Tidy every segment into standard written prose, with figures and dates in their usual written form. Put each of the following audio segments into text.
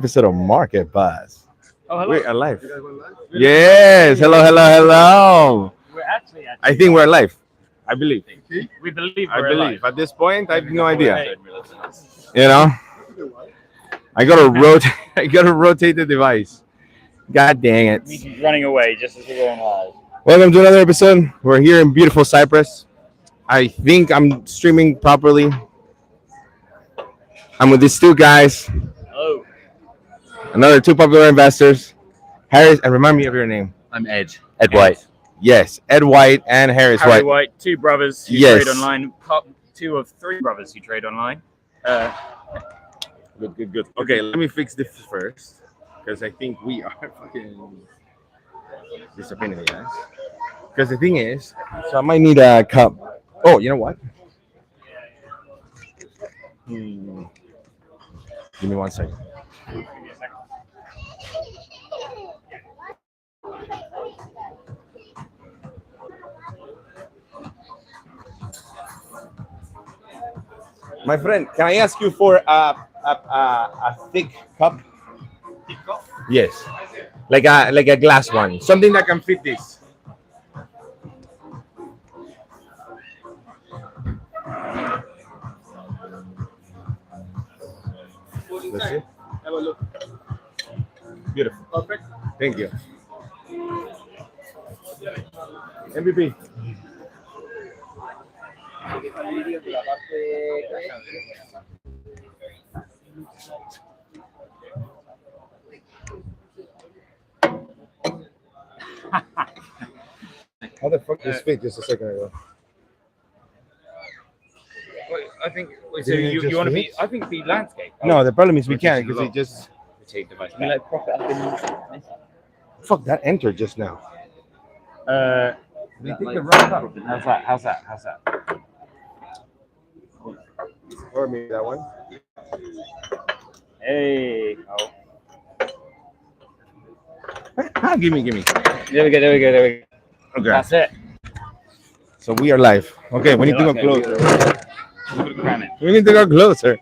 Episode of Market Buzz. Oh, hello. We're alive. Yes. Hello, hello, hello. We're actually I think we're alive. I believe. we believe I we're believe. alive. At this point, I have no idea. Hey, You know, I gotta rotate. I gotta rotate the device. God dang it. Meeting's running away just as we're going live. Welcome to another episode. We're here in beautiful Cyprus. I think I'm streaming properly. I'm with these two guys, Oh, another two popular investors, Harris. And remind me of your name. I'm Ed. Ed White. Yes, Ed White and Harris Harry White. White, two brothers who Yes. trade online. Two of three brothers who trade online. Good, good, good. Okay, let me fix this first because I think we are fucking disappointed, guys. Because the thing is, so I might need a cup. Oh, you know what? Give me 1 second. My friend, can I ask you for a thick cup? Yes, like a glass one, something that can fit this. Let's see. Have a look. Beautiful. Perfect. Thank you. MVP. How the fuck this fit just a second ago? I think so. Didn't it You just want to fit? be? I think the landscape. No, the problem is we Or can't just because it lock. just Take device We back. like prop it up in. fuck that entered just now. They That, take like, the right up. How's that? How's that? How's that? Or maybe that one. Hey. Oh. Give me. There we go. There we go. There we go. Okay. That's it. So we are live. Okay, we need to go Okay, closer. We're gonna cram it. We need to go closer.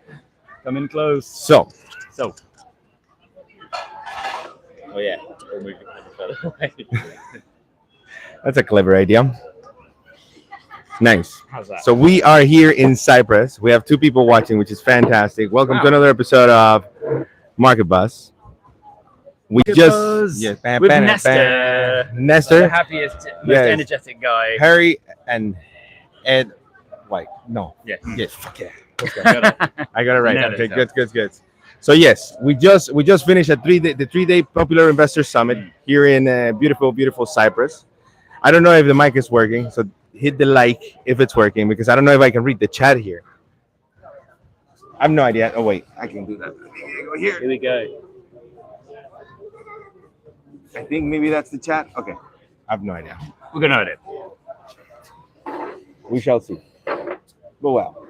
Come in close. So So. Oh yeah. We'll move it further away. that's a clever idea. Nice. How's that? So we are here in Cyprus. We have two people watching, which is fantastic. Welcome Wow. to another episode of Market Bus. We Market just Buzz yes, with Nestor. The Nestor, happiest, most Yes. energetic guy. Harry, and Ed White. No, Yeah. yes, fuck yeah. Got I got it right. Nailed Okay, it. good. So yes, we just finished the 3-day Popular Investor Summit here in beautiful Cyprus. I don't know if the mic is working, so hit the like if it's working because I don't know if I can read the chat here. I have no idea. Oh wait, I can do that. Here we go. I think maybe that's the chat. Okay, I have no idea. We're gonna edit. We shall see. But well,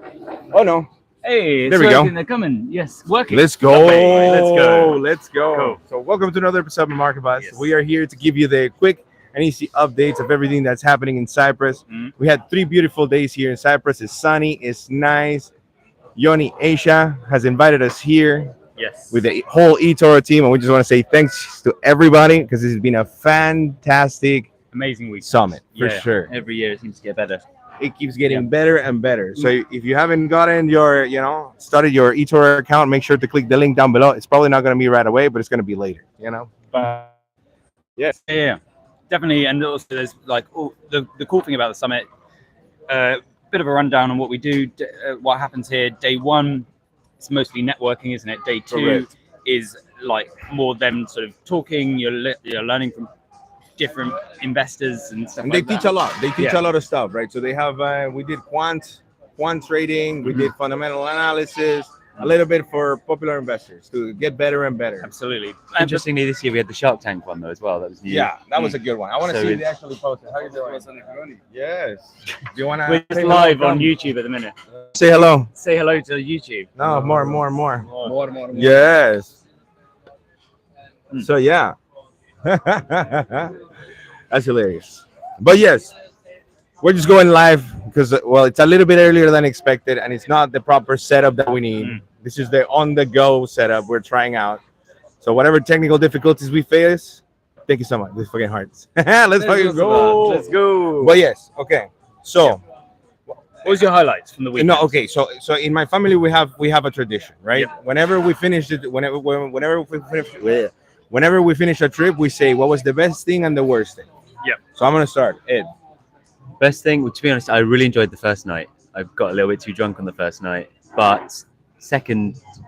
oh no, Hey, it's There we go. working. They're coming. Yes, working. let's go. Lovely. Let's go. Let's go. Cool. So welcome to another episode of Market Bus. Yes. We are here to give you the quick and easy updates of everything that's happening in Cyprus. Mhm. We had 3 beautiful days here in Cyprus. It's sunny, it's nice. Yoni Asia has invited us here Yes. with the whole Etoro team, and we just want to say thanks to everybody because this has been a fantastic Amazing week. summit for Yeah. sure. Every year it seems to get better. It keeps getting Yeah. better and better. So if you haven't gotten your, started your Etoro account, make sure to click the link down below. It's probably not going to be right away, but it's going to be later. But Yes. yeah, definitely. And also, there's like the cool thing about the summit. Bit of a rundown on what we do, what happens here. Day one, it's mostly networking, isn't it? Day two Correct. is like more them sort of talking. You're learning from different investors and stuff. And they like teach that. a lot. They teach Yeah. a lot of stuff, right? So they have, we did quant trading, we did fundamental analysis, a little bit for popular investors to get better and better. Absolutely. Interestingly, this year we had the Shark Tank one though as well. That was new. Yeah, that was a good one. I want to So see if it's- they actually posted. How you doing? Yes. Do you want We're to just live on YouTube at the minute. Say hello. Say hello to YouTube. No, more. More. Yes. Hmm. So yeah, that's hilarious. But yes, we're just going live because it's a little bit earlier than expected, and it's not the proper setup that we need. Mm. This is the on-the-go setup we're trying out. So whatever technical difficulties we face, thank you so much. This fucking hearts. Let's fucking go. Let's go. But yes, okay. So What was your highlights from the weekend? no, okay. So in my family we have a tradition, right? Yep. Whenever we finish it, whenever we finish a trip, we say what was the best thing and the worst thing. Yep. So I'm gonna start. Ed. Best thing, well, to be honest, I really enjoyed the first night. I got a little bit too drunk on the first night, but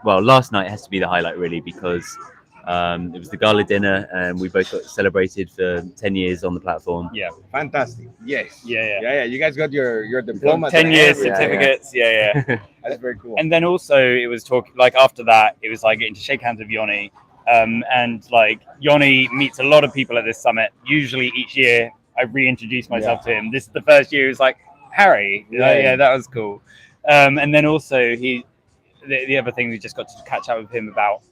last night has to be the highlight really because it was the gala dinner and we both got celebrated for 10 years on the platform. Yeah. Fantastic. Yes. Yeah. You guys got your diploma. 10 years Yeah, certificates. Yeah. That's very cool. And then also it was talking like after that it was like getting to shake hands with Yoni, and like Yoni meets a lot of people at this summit. Usually each year I reintroduce myself to him. This is the first year. He was like Harry. Yeah, that was cool. And then also the other thing we just got to catch up with him about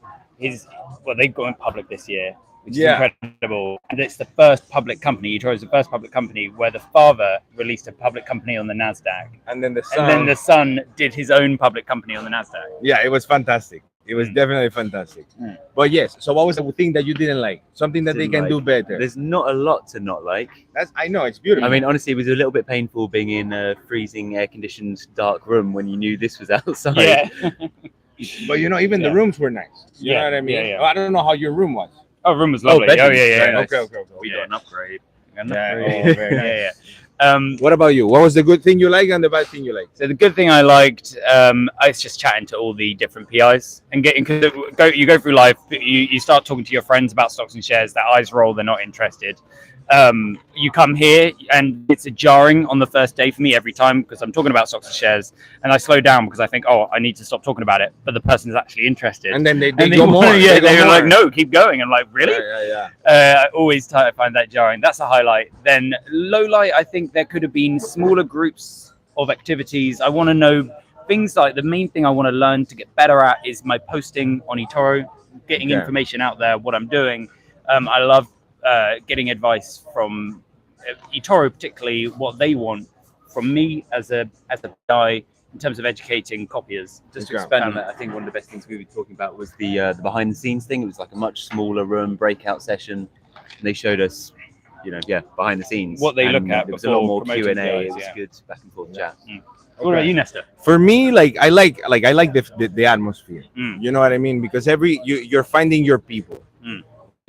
they've gone public this year, which is incredible. And it's the first public company. Etoro is the first public company where the father released a public company on the NASDAQ. And then the son did his own public company on the NASDAQ. Yeah, it was fantastic. It was definitely fantastic. But yes, so what was the thing that you didn't like? Something that they can do better. There's not a lot to not like. I know, it's beautiful. I mean, honestly, it was a little bit painful being in a freezing, air-conditioned, dark room when you knew this was outside. Yeah. But even the rooms were nice. You know what I mean? Yeah. I don't know how your room was. Oh, room was lovely. bedrooms, yeah. nice. Okay. We got an upgrade. Very nice. Yeah. What about you? What was the good thing you like and the bad thing you liked? So the good thing I liked, I was just chatting to all the different PIs and you go through life, you start talking to your friends about stocks and shares, their eyes roll, they're not interested. You come here and it's a jarring on the first day for me every time because I'm talking about stocks and shares and I slow down because I think, I need to stop talking about it, but the person's actually interested. And then they go more. Yeah, they were go like, more. no, keep going. I'm like, really? Yeah. I always find that jarring. That's a highlight. Then low light, I think there could have been smaller groups of activities. I want to know things like the main thing I want to learn to get better at is my posting on Etoro, getting information out there, what I'm doing. I love getting advice from Etoro, particularly what they want from me as a guy in terms of educating copiers. Just to expand on that, I think one of the best things we were talking about was the behind the scenes thing. It was like a much smaller room, breakout session. And they showed us, behind the scenes. What they look at. There was a lot more promoting Q&A. It was guys, good back and forth chat. What about you, Nestor? For me, I like the atmosphere. You know what I mean? Because you're finding your people.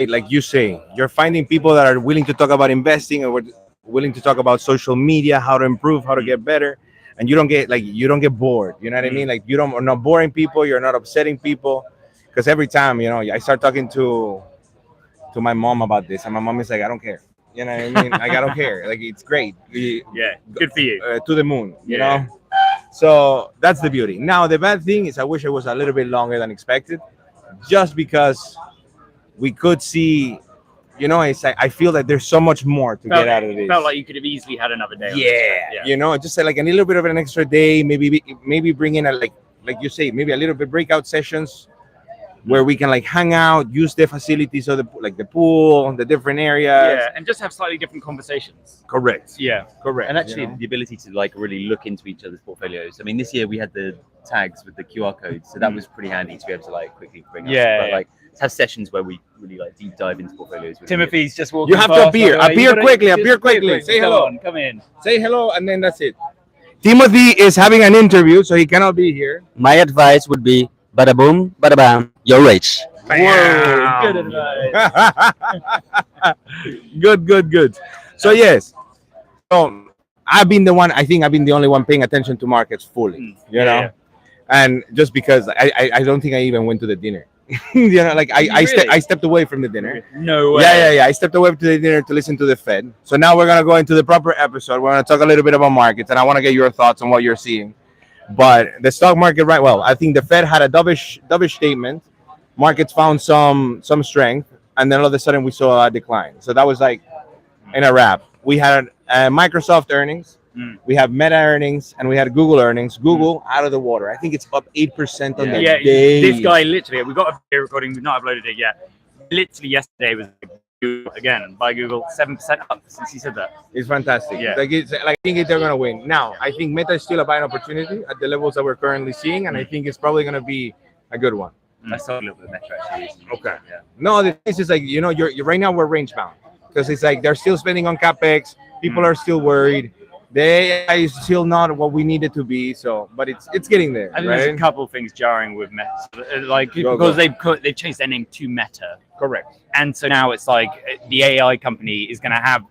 Like you say, you're finding people that are willing to talk about investing or willing to talk about social media, how to improve, how to get better, and you don't get bored. You know what I mean? Like you're not boring people, you're not upsetting people, because every time I start talking to my mom about this, and my mom is like, I don't care. You know what I mean? Like I don't care. Like it's great. Good for you. To the moon. You know. So that's the beauty. Now the bad thing is I wish it was a little bit longer than expected, just because we could see, I feel that there's so much more to get out of this. It felt like you could have easily had another day. Just like a little bit of an extra day, maybe bring in like you say, maybe a little bit breakout sessions where we can hang out, use the facilities of the pool, the different areas. Yeah, and just have slightly different conversations. Correct. Yeah, correct. And actually, the ability to really look into each other's portfolios. I mean, this year we had the tags with the QR codes, so that was pretty handy to be able to quickly bring up. But to have sessions where we really deep dive into portfolios. Timothy's just walking. You have to appear. Appear quickly. Say hello. Come in. Say hello, and then that's it. Timothy is having an interview, so he cannot be here. My advice would be bada boom, bada bam, you're rich. Whoa, good advice. Good. So yes, I've been the only one paying attention to markets fully. And just because I don't think I even went to the dinner. I stepped away from the dinner. No way. Yeah. I stepped away to the dinner to listen to the Fed. So now we're gonna go into the proper episode. We're gonna talk a little bit about markets, and I want to get your thoughts on what you're seeing. But the stock market, right? Well, I think the Fed had a dovish statement. Markets found some strength, and then all of a sudden we saw a decline. So that was in a wrap. We had Microsoft earnings. We have Meta earnings, and we had Google earnings. Google out of the water. I think it's up 8% on the day. This guy literally, we got a video recording, we've not uploaded it yet. Literally yesterday was Google again, by Google, 7% up since he said that. It's fantastic. Yeah. I think they're gonna win. Now, I think Meta is still a buying opportunity at the levels that we're currently seeing, and I think it's probably gonna be a good one. I saw a little bit of Meta actually recently. Okay. Yeah. No, the thing is just like you're right now we're range bound because it's like they're still spending on capex. People are still worried. The AI is still not what we need it to be. So, but it's getting there, I think there's a right? couple of things jarring with Meta, like Go, because go. they've changed their name to Meta, Correct. and so now it's like the AI company is going to have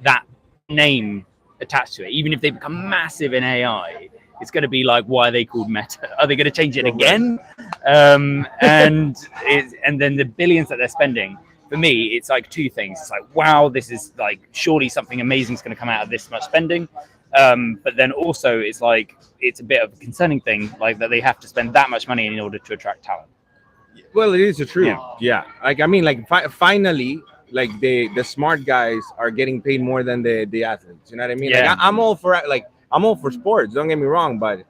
that name attached to it, even if they become massive in AI. It's going to be like, why are they called Meta? Are they going to change it again? And then the billions that they're spending. For me, it's like two things. It's like, wow, this is like surely something amazing is going to come out of this much spending. But then also, it's like it's a bit of a concerning thing, like that they have to spend that much money in order to attract talent. Well, it is the truth. Yeah. Yeah. Like I mean, like finally, like the smart guys are getting paid more than the athletes. You know what I mean? Yeah. Like I'm all for sports. Don't get me wrong, but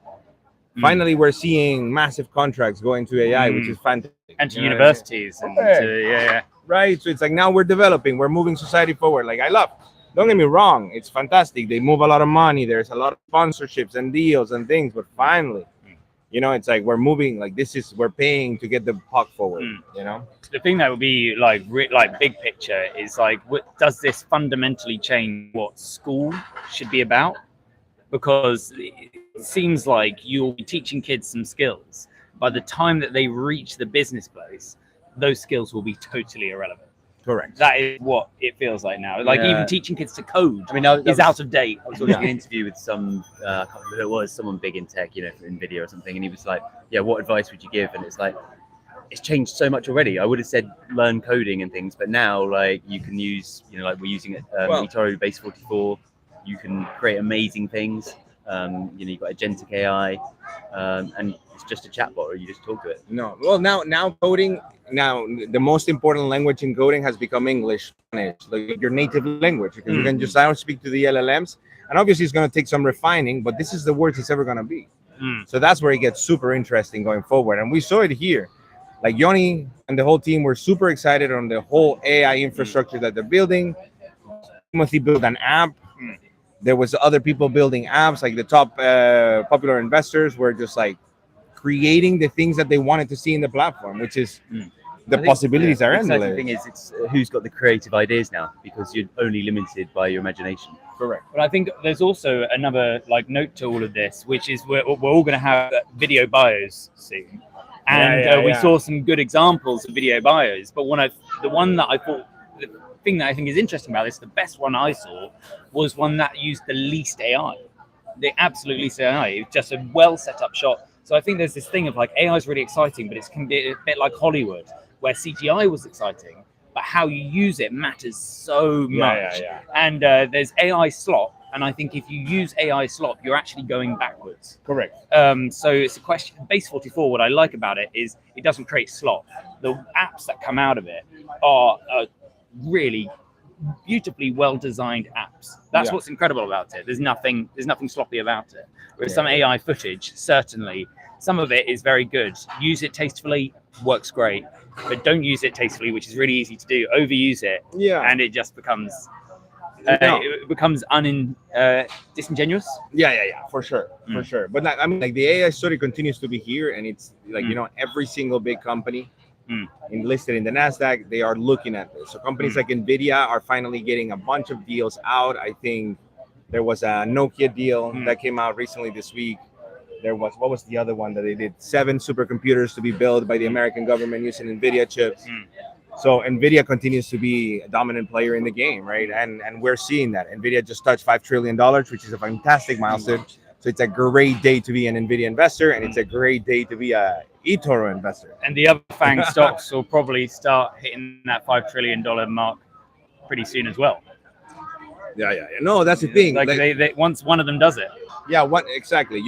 finally we're seeing massive contracts going to AI, which is fantastic. And to You know what I mean? universities and to, yeah. Right. So it's like now we're developing, we're moving society forward. Like I love. Don't get me wrong, it's fantastic. They move a lot of money. There's a lot of sponsorships and deals and things, but finally, it's like we're moving. Like we're paying to get the puck forward. You know. The thing that would be like big picture is like, does this fundamentally change what school should be about? Because it seems like you'll be teaching kids some skills. By the time that they reach the business place, those skills will be totally irrelevant. Correct. That is what it feels like now. Like Yeah. even teaching kids to code I mean, that is was- out of date. I was watching an interview with some, I can't remember who it was, someone big in tech, for NVIDIA or something, and he was like, "Yeah, what advice would you give?" And it's like, it's changed so much already. I would have said learn coding and things, but now like you can use, like we're using it, Etoro base 44. You can create amazing things. You've got agentic AI, and it's just a chatbot, or you just talk to it. No. Well, now coding. Now the most important language in coding has become English, Spanish, like your native language, because you can just speak to the LLMs, and obviously it's going to take some refining, but this is the worst it's ever going to be. So that's where it gets super interesting going forward, and we saw it here. Like Yoni and the whole team were super excited on the whole AI infrastructure that they're building. Timothy built an app. There was other people building apps, like the top popular investors were just like creating the things that they wanted to see in the platform, which is the possibilities are The exciting endless. thing is, it's who's got the creative ideas now, because you're only limited by your imagination. Correct. But I think there's also another like note to all of this, which is we're all going to have video bios soon, and we saw some good examples of video bios. But the thing that I think is interesting about this, the best one I saw, was one that used the least AI, the absolute least AI. It was just a well set up shot. So I think there's this thing of like AI is really exciting, but it can be a bit like Hollywood, where CGI was exciting, but how you use it matters so much. And there's AI slop, and I think if you use AI slop, you're actually going backwards. Correct. So it's a question. Base 44. What I like about it is it doesn't create slop. The apps that come out of it are really beautifully well designed apps. That's what's incredible about it. There's nothing sloppy about it. Whereas some AI footage, certainly some of it is very good. Use it tastefully, works great, but don't use it tastefully, which is really easy to do. Overuse it, and it just becomes disingenuous. For sure. But like, I mean, like the AI story continues to be here, and it's like every single big company listed in the Nasdaq, they are looking at this. So companies like Nvidia are finally getting a bunch of deals out. I think there was a Nokia deal that came out recently this week. There was, what was the other one that they did? 7 supercomputers to be built by the American government using Nvidia chips. So Nvidia continues to be a dominant player in the game, right? And we're seeing that. Nvidia just touched $5 trillion, which is a fantastic milestone. So it's a great day to be an Nvidia investor, and it's a great day to be a Etoro investor. And the other FANG stocks will probably start hitting that $5 trillion mark pretty soon as well. No, that's the thing. Like they once one of them does it. Yeah, what exactly?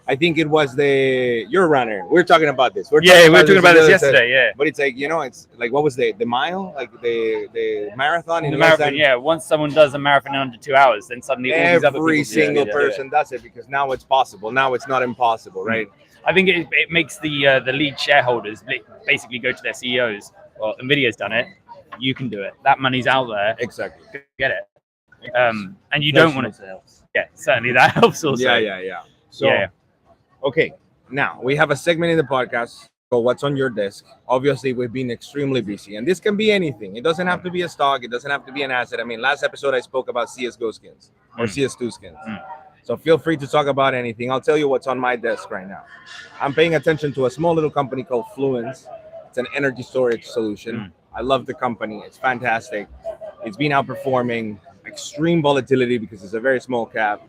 I think it was your runner. We're talking about this. We were talking about this yesterday. Yeah, but it's like it's like, what was the mile, like the marathon in the marathon? Once someone does a marathon in under 2 hours, then suddenly all these other every people single person does it, because now it's possible. Now it's not impossible, right? I think it makes the lead shareholders basically go to their CEOs. Well, Nvidia's done it. You can do it. That money's out there. Exactly. Get it. And you don't want to. Yeah, certainly that helps also. Yeah. So, okay, now we have a segment in the podcast So what's on your desk? Obviously, we've been extremely busy, and this can be anything. It doesn't have to be a stock. It doesn't have to be an asset. I mean, last episode I spoke about CS:GO skins or CS2 skins. So feel free to talk about anything. I'll tell you what's on my desk right now. I'm paying attention to a small little company called Fluence. It's an energy storage solution. I love the company. It's fantastic. It's been outperforming extreme volatility because it's a very small cap,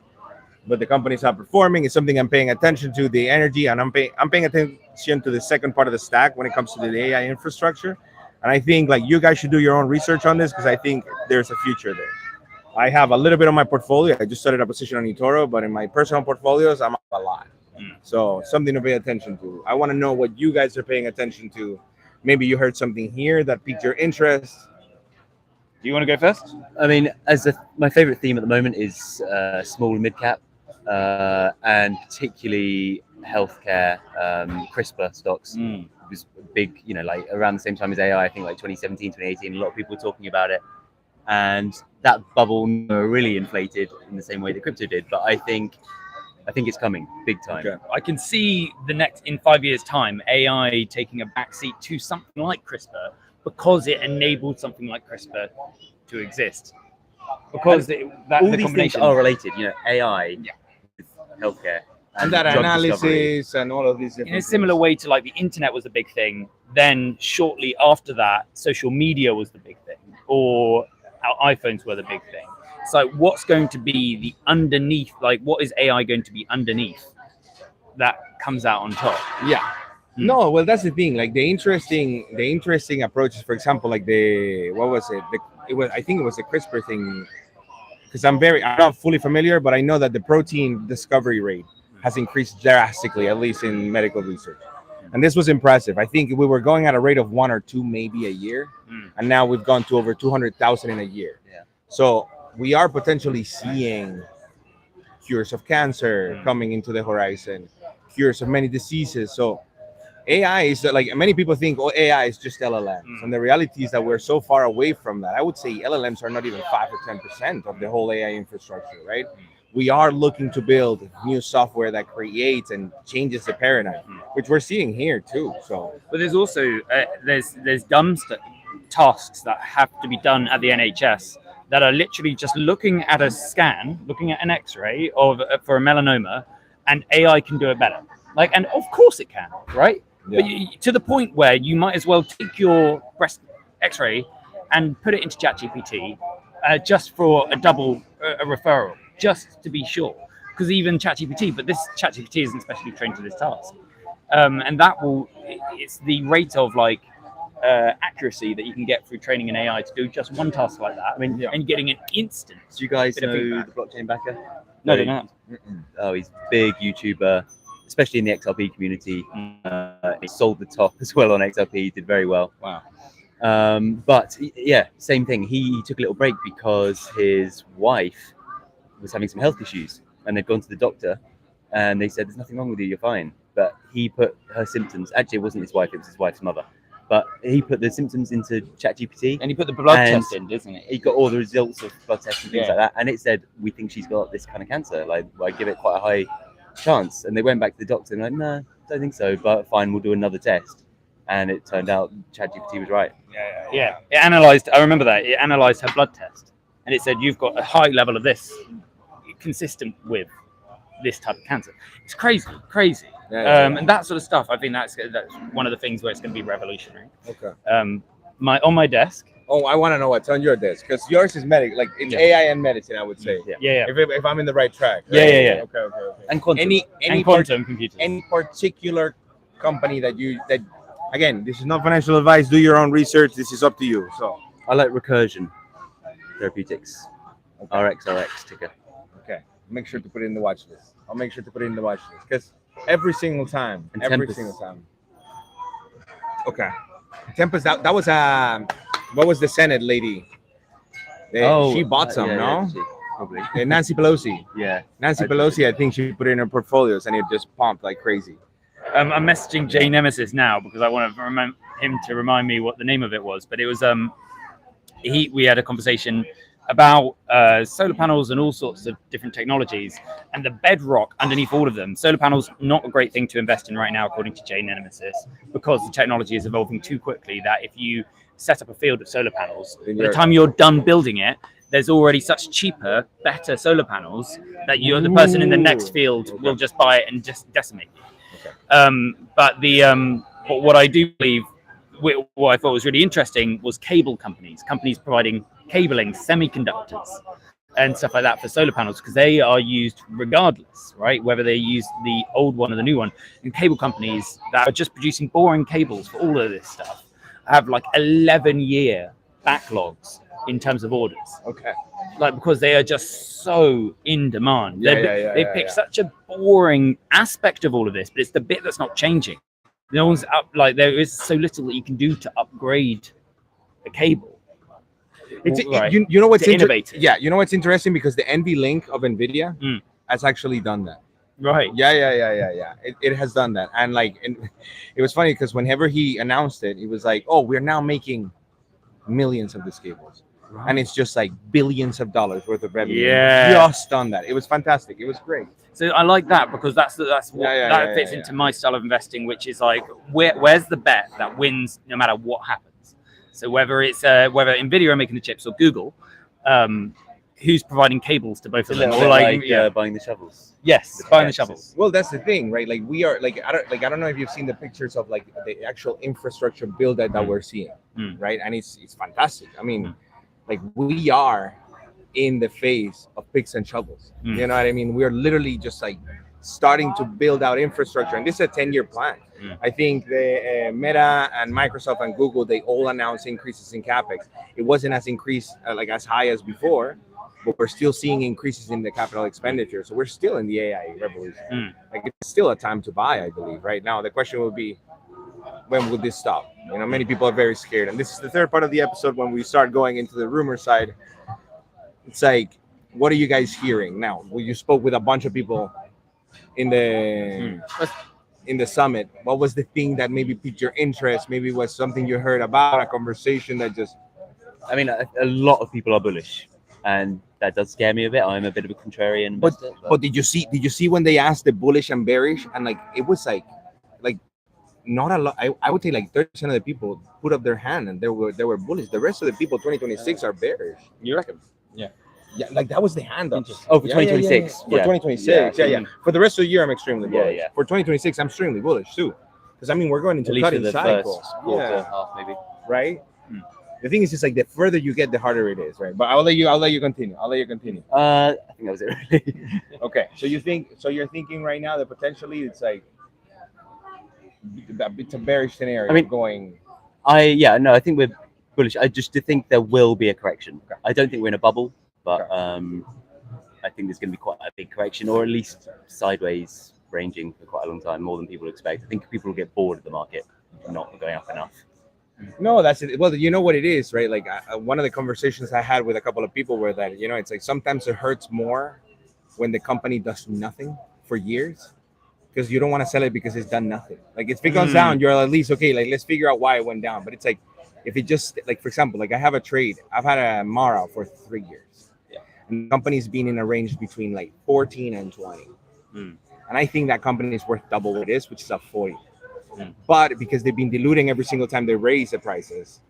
but the company's outperforming. It's something I'm paying attention to, the energy, and I'm paying attention to the second part of the stack when it comes to the AI infrastructure. And I think like you guys should do your own research on this because I think there's a future there. I have a little bit on my portfolio. I just started a position on Etoro, but in my personal portfolios, I'm up a lot. So something to pay attention to. I want to know what you guys are paying attention to. Maybe you heard something here that piqued your interest. Do you want to go first? I mean, my favorite theme at the moment is small and mid cap, and particularly healthcare, CRISPR stocks. It was big, like around the same time as AI, I think like 2017, 2018, a lot of people were talking about it. And that bubble really inflated in the same way that crypto did. But I think it's coming big time. Okay. I can see in 5 years' time, AI taking a backseat to something like CRISPR because it enabled something like CRISPR to exist. Because all these things are related, AI, with healthcare, And that drug analysis discovery. and all of these different in a similar way to like the internet was the big thing, then shortly after that, social media was the big thing, or our iPhones were the big thing. So what's going to be the underneath, like what is AI going to be underneath that comes out on top? Yeah. No, well, that's the thing. Like the interesting approaches. For example, like what was it? I think it was the CRISPR thing. Because I'm not fully familiar, but I know that the protein discovery rate has increased drastically, at least in medical research. And this was impressive. I think we were going at a rate of 1 or 2 maybe a year, and now we've gone to over 200,000 in a year. Yeah. So we are potentially seeing cures of cancer coming into the horizon, cures of many diseases. So AI is like many people think, oh, AI is just LLMs, and the reality is that we're so far away from that. I would say LLMs are not even 5 or 10% of the whole AI infrastructure, right? We are looking to build new software that creates and changes the paradigm, which we're seeing here too. So, But there's also there's dumb tasks that have to be done at the NHS that are literally just looking at a scan, looking at an X-ray for a melanoma, and AI can do it better. Like, and of course it can, right? Yeah. But to the point where you might as well take your breast X-ray and put it into ChatGPT just for a referral, just to be sure. Because even ChatGPT, but this ChatGPT isn't specially trained to this task, and it's the rate of like accuracy that you can get through training an AI to do just one task like that. I mean, and getting an instant. Do you guys bit of know feedback. the blockchain backer? No, I don't know. Oh, he's a big YouTuber, especially in the XRP community. He sold the top as well on XRP, did very well. Wow. But yeah, same thing. He took a little break because his wife was having some health issues, and they'd gone to the doctor, and they said, "There's nothing wrong with you. You're fine." But he put her symptoms. Actually, it wasn't his wife; it was his wife's mother. But he put the symptoms into ChatGPT, And he put the blood And test in, doesn't he? he got all the results of blood tests and things Yeah. like that, and it said, "We think she's got this kind of cancer. Like, I give it quite a high chance." And they went back to the doctor and like, "No, don't think so. But fine, we'll do another test." And it turned out ChatGPT was right. Yeah. It analyzed. I remember that it analyzed her blood test, and it said you've got a high level of this, consistent with this type of cancer. It's crazy. And that sort of stuff. I think that's one of the things where it's going to be revolutionary. okay. On my desk. Oh, I want to know what's on your desk because yours is like it's Yeah. AI and medicine. I would say. Yeah. If I'm in the right track. Yeah, right? yeah. Okay. And quantum. Any And quantum computers. any particular company that again, this is not financial advice. Do your own research. This is up to you. So I like Recursion Therapeutics, Okay. RXRX ticker. okay, make sure to put it in the watch list. I'll make sure to put it in the watch list because every single time. And Okay. Tempest. That was what was the Senate lady? She bought some, no? Probably. Nancy Pelosi. Yeah. Nancy Pelosi, I think she put it in her portfolios and it just pumped like crazy. I'm messaging Jay Nemesis now because I want to remind me what the name of it was. But it was we had a conversation about solar panels and all sorts of different technologies, and the bedrock underneath all of them. Solar panels not a great thing to invest in right now, according to Jane Nemesis, because the technology is evolving too quickly. That if you set up a field of solar panels, by the time you're done building it, there's already such cheaper, better solar panels that you're the person in the next field will just buy it and just decimate you. But what I do believe, what I thought was really interesting, was cable companies providing cabling, semiconductors, and stuff like that for solar panels, because they are used regardless, right? Whether they use the old one or the new one. And cable companies that are just producing boring cables for all of this stuff have like 11-year backlogs in terms of orders. Okay. Like, because they are just so in demand. They pick yeah. such a boring aspect of all of this, but it's the bit that's not changing. No one's up, like, there is so little that you can do to upgrade the cable. It's Right. you know what's To innovate it. Yeah, you know what's interesting, because the NVLink of Nvidia has actually done that. Right. Yeah. It has done that, and like, and it was funny because whenever he announced it, he was like, "Oh, we're now making millions of these cables," and it's just like billions of dollars worth of revenue. Yeah. Just done that. It was fantastic. It was great. So I like that, because that's what that fits into my style of investing, which is like, where's the bet that wins no matter what happens. So whether it's whether Nvidia are making the chips or Google, who's providing cables to both of them, or buying the shovels. yes, buying the shovels. Well, that's the thing, right? Like, we are like, I don't know if you've seen the pictures of like the actual infrastructure build that we're seeing, right? And it's fantastic. I mean, like, we are in the phase of picks and shovels. You know what I mean? We're literally just like starting to build out infrastructure, and this is a 10-year plan. I think the Meta and Microsoft and Google, they all announced increases in capex. It wasn't like as high as before, but we're still seeing increases in the capital expenditure. So we're still in the AI revolution. Like, it's still a time to buy, I believe. Right now, the question will be, when will this stop? You know, many people are very scared, and this is the third part of the episode when we start going into the rumor side. It's like, what are you guys hearing now? Well, you spoke with a bunch of people in the summit. What was the thing that maybe piqued your interest? Maybe it was something you heard about, a conversation that just... I mean, a lot of people are bullish, and that does scare me a bit. I'm a bit of a contrarian investor. But did you see when they asked the bullish and bearish, and like, it was like not a lot. I would say like 30% of the people put up their hand and they were bullish. The rest of the people, 2026, are bearish. You reckon? Yeah, like, that was the hand up. Oh, for 2026. For 2026, yeah. For the rest of the year, I'm extremely bullish. Yeah. For 2026, I'm extremely bullish too, because I mean, we're going into At least for cutting the cycle. first quarter, half maybe. Right. The thing is, just like, the further you get, the harder it is, right? But I'll let you continue. I think that was it, really. Okay, so you're thinking right now that potentially it's like it's a bearish scenario. I mean, going. I think we're bullish. I just think there will be a correction. Okay. I don't think we're in a bubble, but I think there's going to be quite a big correction, or at least sideways ranging for quite a long time, more than people expect. I think people will get bored of the market not going up enough. No, that's it. Well, you know what it is, right? Like, one of the conversations I had with a couple of people were that, you know, it's like sometimes it hurts more when the company does nothing for years, because you don't want to sell it because it's done nothing. Like, if it goes down, you're at least, okay, like, let's figure out why it went down. But it's like, if it just, like, for example, like, I have a trade. I've had a Mara for 3 years. Yeah. And the company's been in a range between like 14 and 20. And I think that company is worth double what it is, which is a 40. But because they've been diluting every single time they raise the prices,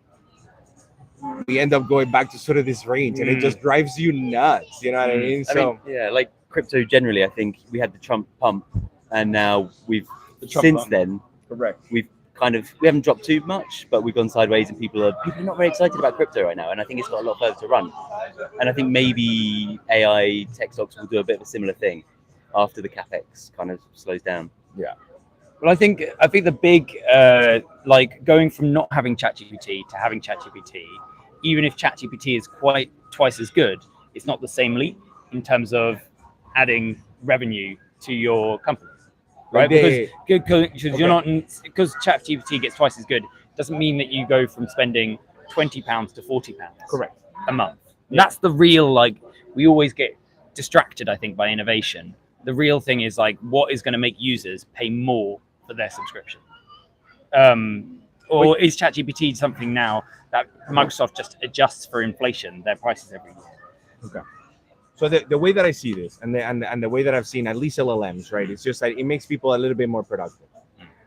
we end up going back to sort of this range, and it just drives you nuts. You know what I mean? So, like crypto generally, I think we had the Trump pump, and now we've then correct. We haven't dropped too much, but we've gone sideways, and people are not very excited about crypto right now, and I think it's got a lot further to run. And I think maybe AI tech stocks will do a bit of a similar thing after the capex kind of slows down. Yeah. Well, I think the big like, going from not having ChatGPT to having ChatGPT, even if ChatGPT is quite twice as good, it's not the same leap in terms of adding revenue to your company, right? Because you're not, because ChatGPT gets twice as good, doesn't mean that you go from spending £20 to £40 Correct a month. Yeah. That's the real, like, we always get distracted, I think, by innovation. The real thing is, like, what is going to make users pay more for their subscription? Is ChatGPT something now that Microsoft just adjusts for inflation, their prices every year? Okay. So the way that I see this, and the way that I've seen at least LLMs, right, it's just that it makes people a little bit more productive,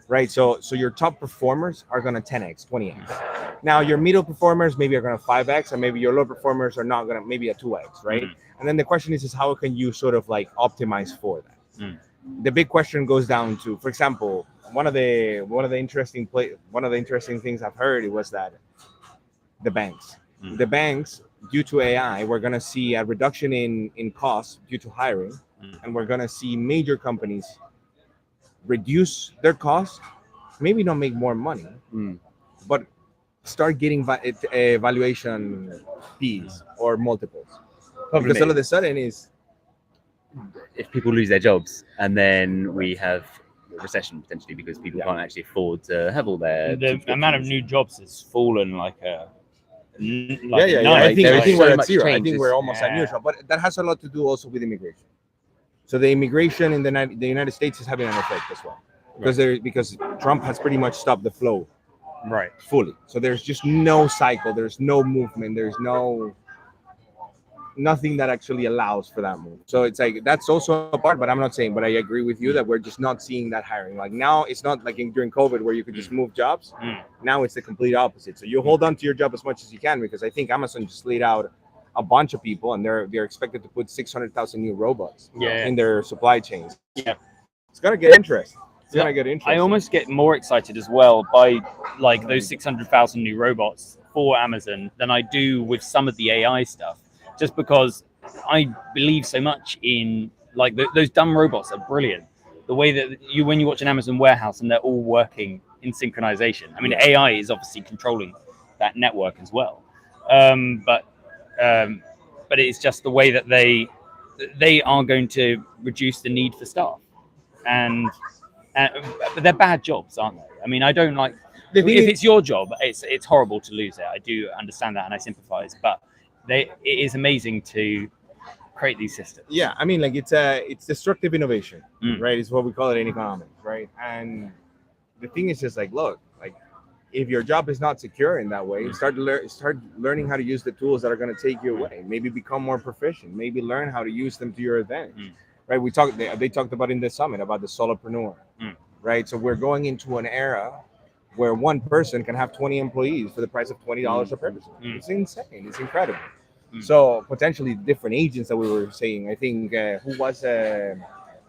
right? So your top performers are gonna 10x, 20x. Now your middle performers maybe are gonna 5x, and maybe your low performers are not gonna maybe a 2x, right? And then the question is how can you sort of like optimize for that? The big question goes down to, for example, one of the interesting things I've heard it was that the banks, due to AI, we're going to see a reduction in costs due to hiring, and we're going to see major companies reduce their costs, maybe not make more money, but start getting valuation fees or multiples. Because all of a sudden is, if people lose their jobs, and then we have a recession potentially because people can't actually afford to have all their The amount of new jobs has fallen like a I think There's we're so at much zero. I change. think we're almost at neutral, but that has a lot to do also with immigration. So the immigration in the United States is having an effect as well, because Trump has pretty much stopped the flow, right, fully. So there's just no cycle. There's no movement. There's nothing that actually allows for that move. So it's like that's also a part, but I'm not saying, but I agree with you that we're just not seeing that hiring. Like now, it's not like during COVID where you could just move jobs. Now it's the complete opposite. So you hold on to your job as much as you can, because I think Amazon just laid out a bunch of people, and they're expected to put 600,000 new robots in their supply chains. Yeah, it's gonna get interesting. It's gonna get interesting. I almost get more excited as well by like those 600,000 new robots for Amazon than I do with some of the AI stuff, just because I believe so much in like those dumb robots are brilliant. The way that when you watch an Amazon warehouse and they're all working in synchronization. I mean, AI is obviously controlling that network as well, but it's just the way that they are going to reduce the need for staff, and but they're bad jobs, aren't they? I mean, I don't like if it's your job, it's horrible to lose it. I do understand that, and I sympathize, but it is amazing to create these systems. Yeah, I mean, like it's destructive innovation, right? It's what we call it in economics, right? And the thing is just like, look, like if your job is not secure in that way, start learning how to use the tools that are going to take you away. Maybe become more proficient. Maybe learn how to use them to your advantage, right? They talked about in the summit about the solopreneur, right? So we're going into an era where one person can have 20 employees for the price of $20 a person. It's insane. It's incredible. So potentially different agents that we were saying. I think who was I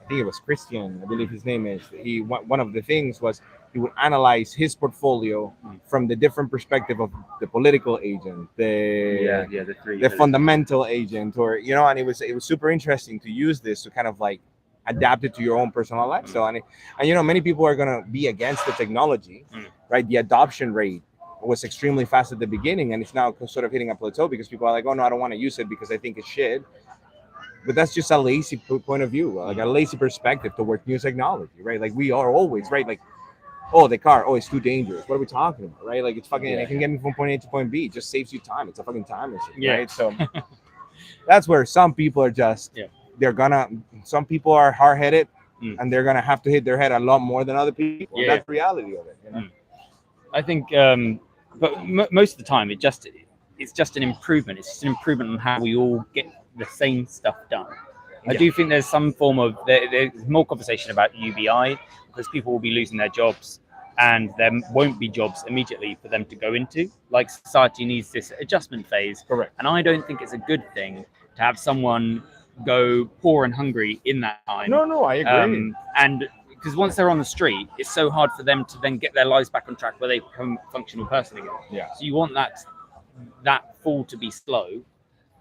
think it was Christian. I believe his name is. One of the things was he would analyze his portfolio from the different perspective of the political agent, the fundamental agent, or and it was super interesting to use this to kind of like adapt it to your own personal lifestyle. And many people are gonna be against the technology, right? The adoption rate was extremely fast at the beginning, and it's now sort of hitting a plateau because people are like, oh no, I don't want to use it because I think it's shit. But that's just a lazy point of view, like a lazy perspective towards new technology, right? Like we are always, right? Like, oh, the car, oh, it's too dangerous. What are we talking about, right? Like it's fucking, it can get me from point A to point B. It just saves you time. It's a fucking time machine, right? So that's where some people are just, some people are hard-headed and they're gonna have to hit their head a lot more than other people. Yeah. That's the reality of it. I think, but most of the time, it's just an improvement. It's just an improvement on how we all get the same stuff done. I do think there's some form of there's more conversation about UBI because people will be losing their jobs, and there won't be jobs immediately for them to go into. Like society needs this adjustment phase. Correct. And I don't think it's a good thing to have someone go poor and hungry in that time. No, I agree. And because once they're on the street, it's so hard for them to then get their lives back on track where they become a functional person again. Yeah. So you want that fall to be slow,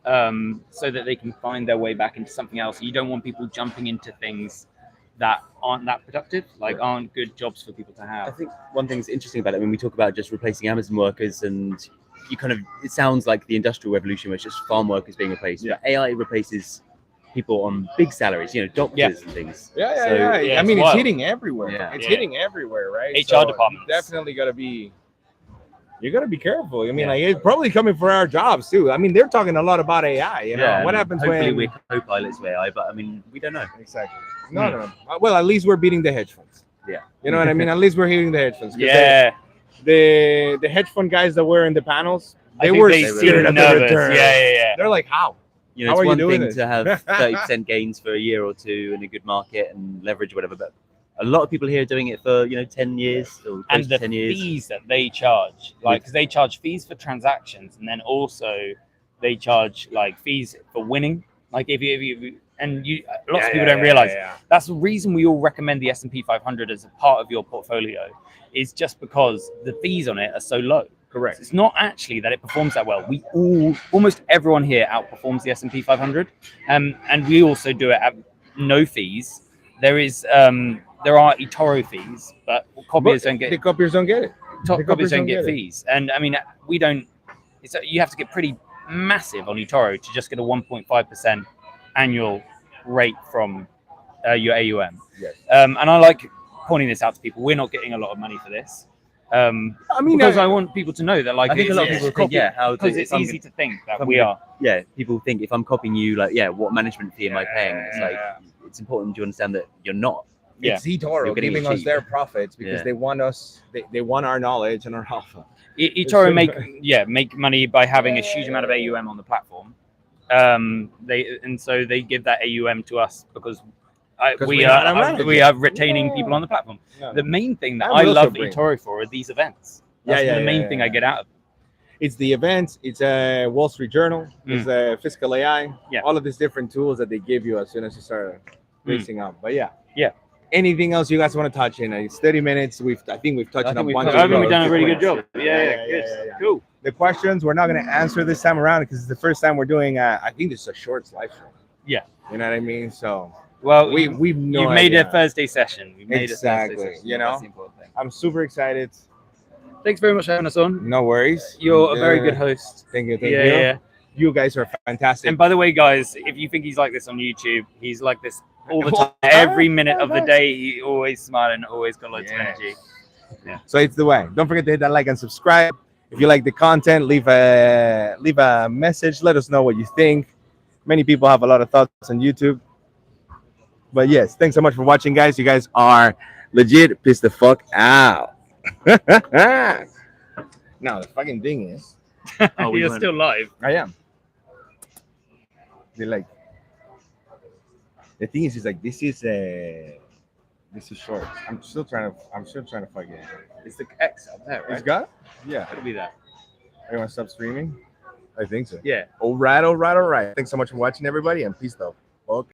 so that they can find their way back into something else. You don't want people jumping into things that aren't that productive, aren't good jobs for people to have. I think one thing that's interesting about it, when we talk about just replacing Amazon workers, and it sounds like the industrial revolution where it's just farm workers being replaced. Yeah. But AI replaces people on big salaries, doctors and things. Yeah. I mean, it's hitting everywhere. Yeah. It's hitting everywhere, right? HR departments. Definitely you gotta be careful. I mean, it's probably coming for our jobs too. I mean, they're talking a lot about AI. What happens hopefully when we're co-pilots with AI, but I mean, we don't know. Exactly. No. Well, at least we're beating the hedge funds. Yeah. You know what I mean? At least we're hitting the hedge funds. Yeah. The hedge fund guys that were in the panels, they were scared at the nervous. return. Yeah. They're like, how? You know, How it's are you one doing thing this? to have 30% gains for a year or two in a good market and leverage or whatever, but a lot of people here are doing it for 10 years or close And to the 10 years. fees that they charge, like, because they charge fees for transactions, and then also they charge like fees for winning. Like if you and you, lots of people don't realize that's the reason we all recommend the S&P 500 as a part of your portfolio, is just because the fees on it are so low. Correct. It's not actually that it performs that well. We almost everyone here outperforms the S&P 500, and we also do it at no fees. There are eToro fees, but copiers don't get The copiers don't get it. The copiers don't get it. fees. And I mean, we don't. You have to get pretty massive on eToro to just get a 1.5% annual rate from your AUM. Yes. And I like pointing this out to people. We're not getting a lot of money for this. I mean, because I want people to know that, like, I think a lot of people think, because it's easy to think that we are. Yeah, people think if I'm copying you, like, what management fee am I paying? It's like, it's important to understand that you're not. It's eToro You're getting giving it us cheap. their profits because they want us. They want our knowledge and our alpha. eToro make money by having a huge amount of AUM on the platform. So they give that AUM to us because we are retaining people on the platform. The main thing that I love eToro for are these events. That's the main thing I get out of it. It's the events. It's a Wall Street Journal. It's a Fiscal AI. Yeah. All of these different tools that they give you as soon as you start racing up. But yeah. Yeah. Anything else you guys want to touch in? It's 30 minutes. I think we've touched on a bunch of I think we've those. done a really good job. Yeah. Cool. The questions we're not going to answer this time around because it's the first time we're doing. I think this is a short live show. Yeah. You know what I mean? So. Well, we've no you made idea. a Thursday session. Exactly. You know, that's the important thing. I'm super excited. Thanks very much for having us on. No worries. You're a very good host. Thank you. Yeah. You guys are fantastic. And by the way, guys, if you think he's like this on YouTube, he's like this all the time. Every minute of the day, he always smiling, always got loads of energy. Yeah. So it's the way. Don't forget to hit that like and subscribe. If you like the content, leave a message. Let us know what you think. Many people have a lot of thoughts on YouTube. But yes, thanks so much for watching, guys. You guys are legit pissed the fuck out. Now the fucking thing is, You're still live. I am. They like. The thing is like this is short. I'm still trying to fucking. It's the X up there, right? It's got? Yeah. It'll be there. Are you want to stop streaming? I think so. Yeah. All right. Thanks so much for watching, everybody, and peace though.